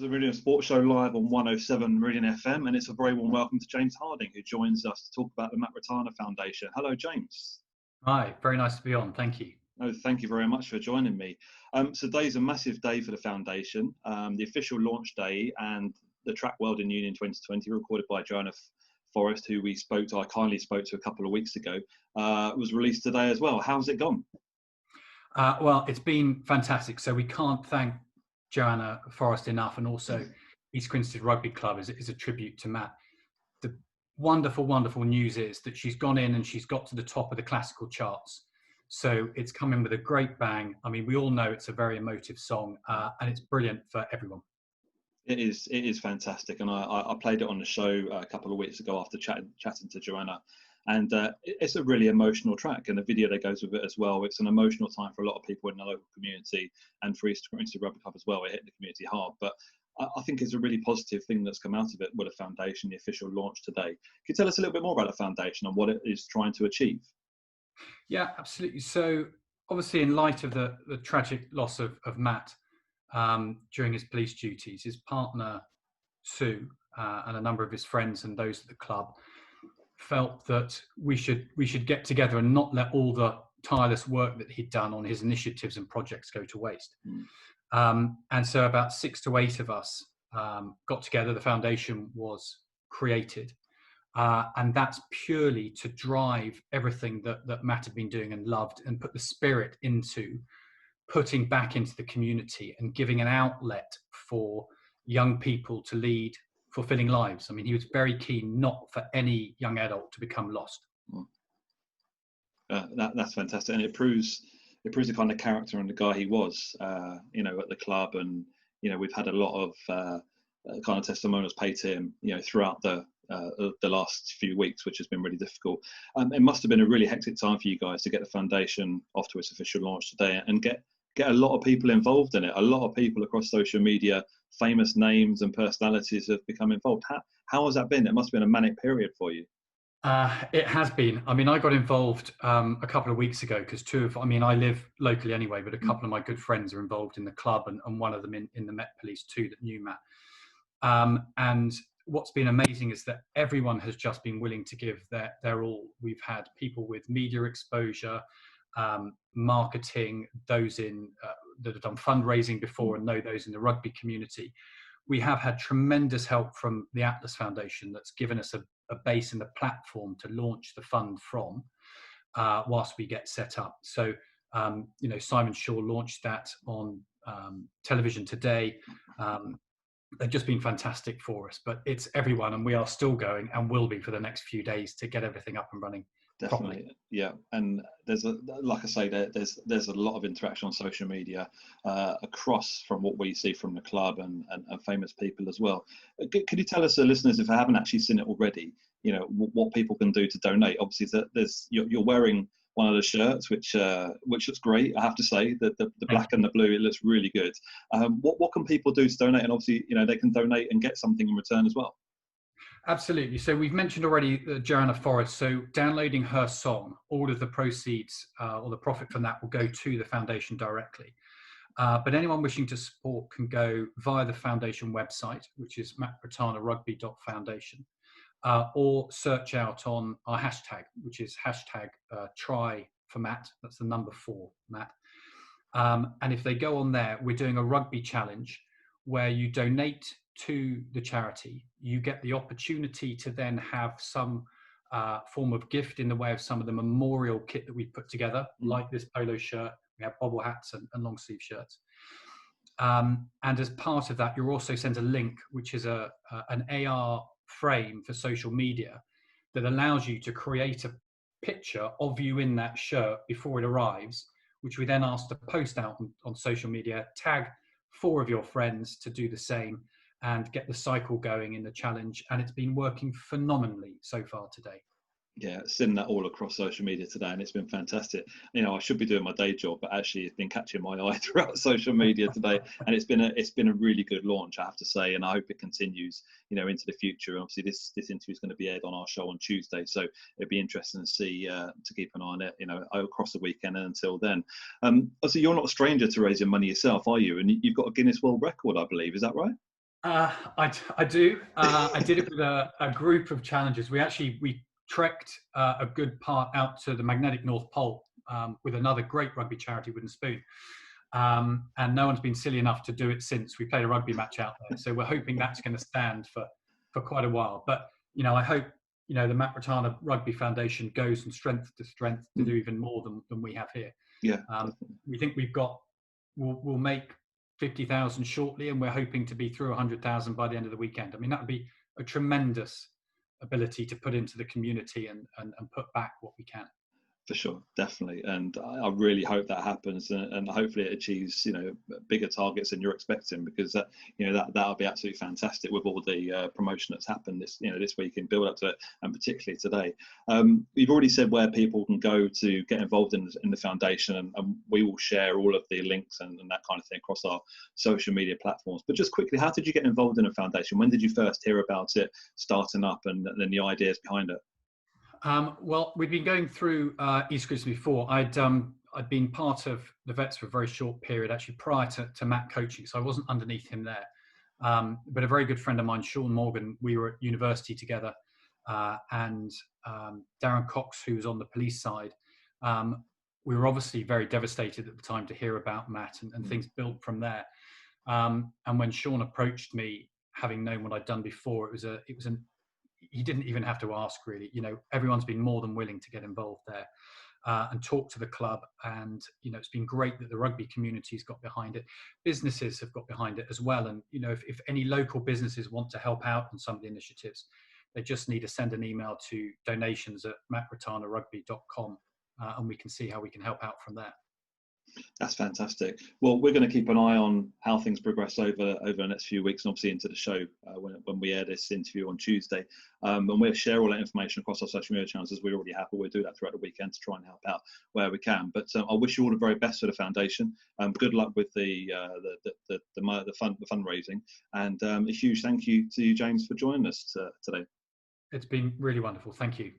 the Meridian Sports Show live on 107 Meridian FM, and it's a very warm welcome to James Harding, who joins us to talk about the Matt Ratana Foundation. Hello, James. Hi, very nice to be on. Thank you. No, thank you very much for joining me. So today's a massive day for the foundation. The official launch day and the Track World in Union 2020, recorded by Joanna Forrest, who I kindly spoke to a couple of weeks ago, was released today as well. How's it gone? Well, it's been fantastic. So we can't thank Joanna Forrest enough, and also East Grinstead Rugby Club is a tribute to Matt. The wonderful, wonderful news is that she's gone in and she's got to the top of the classical charts. So it's come in with a great bang. I mean, we all know it's a very emotive song, and it's brilliant for everyone. It is fantastic, and I played it on the show a couple of weeks ago after chatting to Joanna, and it's a really emotional track, and the video that goes with it as well. It's an emotional time for a lot of people in the local community, and for East Grinstead Rugby Club as well. It hit the community hard, but I think it's a really positive thing that's come out of it with the foundation, the official launch today. Can you tell us a little bit more about the foundation and what it is trying to achieve? Yeah, absolutely. So obviously, in light of the tragic loss of Matt during his police duties, his partner Sue and a number of his friends and those at the club felt that we should get together and not let all the tireless work that he'd done on his initiatives and projects go to waste. And so about 6 to 8 of us got together. The foundation was created. And that's purely to drive everything that Matt had been doing and loved, and put the spirit into putting back into the community and giving an outlet for young people to lead fulfilling lives. I mean, he was very keen not for any young adult to become lost. That's fantastic, and it proves the kind of character and the guy he was, at the club. And we've had a lot of kind of testimonials paid to him, throughout the last few weeks, which has been really difficult. It must have been a really hectic time for you guys to get the foundation off to its official launch today, and get a lot of people involved in it. A lot of people across social media, famous names and personalities have become involved. How has that been? It must have been a manic period for you. It has been. I mean, I got involved a couple of weeks ago because I live locally anyway, but a couple of my good friends are involved in the club, and one of them in the Met Police too that knew Matt. And what's been amazing is that everyone has just been willing to give their all. We've had people with media exposure, marketing, those that have done fundraising before and know those in the rugby community. We have had tremendous help from the Atlas Foundation that's given us a base and a platform to launch the fund from whilst we get set up. So, Simon Shaw launched that on television today. They've just been fantastic for us, but it's everyone, and we are still going and will be for the next few days to get everything up and running. Definitely, properly. Yeah. And there's a lot of interaction on social media across from what we see from the club and famous people as well. Could you tell us, the listeners, if I haven't actually seen it already, what people can do to donate? Obviously, you're wearing one of the shirts, which looks great. I have to say that the black and the blue, it looks really good. What can people do to donate? And obviously, they can donate and get something in return as well. Absolutely. So we've mentioned already Joanna Forrest. So downloading her song, all of the proceeds or the profit from that will go to the foundation directly. But anyone wishing to support can go via the foundation website, which is mattrattanarugby.foundation, or search out on our hashtag, which is hashtag try for Matt. That's the number 4, Matt. And if they go on there, we're doing a rugby challenge where you donate to the charity. You get the opportunity to then have some form of gift in the way of some of the memorial kit that we've put together, like this polo shirt. We have bobble hats and long sleeve shirts. And as part of that, you're also sent a link, which is an AR frame for social media that allows you to create a picture of you in that shirt before it arrives, which we then ask to post out on social media, tag 4 of your friends to do the same, and get the cycle going in the challenge. And it's been working phenomenally so far today. Yeah, seen that all across social media today, and it's been fantastic. I should be doing my day job, but actually it's been catching my eye throughout social media today, and it's been a really good launch, I have to say, and I hope it continues, into the future. Obviously, this interview is going to be aired on our show on Tuesday, so it'd be interesting to see to keep an eye on it, across the weekend and until then. Obviously, you're not a stranger to raising money yourself, are you? And you've got a Guinness World Record, I believe. Is that right? I do. I did it with a group of challengers. We trekked a good part out to the magnetic North Pole with another great rugby charity, Wooden Spoon. And no one's been silly enough to do it since. We played a rugby match out there, so we're hoping that's going to stand for quite a while. But I hope the Matt Ratana Rugby Foundation goes from strength to strength to do even more than we have here. Yeah, we think we'll make 50,000 shortly, and we're hoping to be through 100,000 by the end of the weekend. I mean, that would be a tremendous ability to put into the community and put back what we can. for sure, definitely, and I really hope that happens, and hopefully it achieves bigger targets than you're expecting, because that'll be absolutely fantastic with all the promotion that's happened this week in build up to it, and particularly today. You've already said where people can go to get involved in the foundation, and we will share all of the links and that kind of thing across our social media platforms. But just quickly, how did you get involved in a foundation? When did you first hear about it starting up, and then the ideas behind it? Well, we'd been going through East Grimsby before. I'd been part of the Vets for a very short period, actually prior to Matt coaching, so I wasn't underneath him there. But a very good friend of mine, Sean Morgan, we were at university together, and Darren Cox, who was on the police side. We were obviously very devastated at the time to hear about Matt, and things built from there. And when Sean approached me, having known what I'd done before, he didn't even have to ask, really. Everyone's been more than willing to get involved there and talk to the club. And, it's been great that the rugby community's got behind it. Businesses have got behind it as well. And, if any local businesses want to help out on some of the initiatives, they just need to send an email to donations@mattrattanarugby.com and we can see how we can help out from there. That's fantastic. Well, we're going to keep an eye on how things progress over the next few weeks, and obviously into the show when we air this interview on Tuesday. And we'll share all that information across our social media channels, as we already have, but we'll do that throughout the weekend to try and help out where we can. But I wish you all the very best for the foundation. Good luck with the fundraising, and a huge thank you to you, James, for joining us today. It's been really wonderful. Thank you.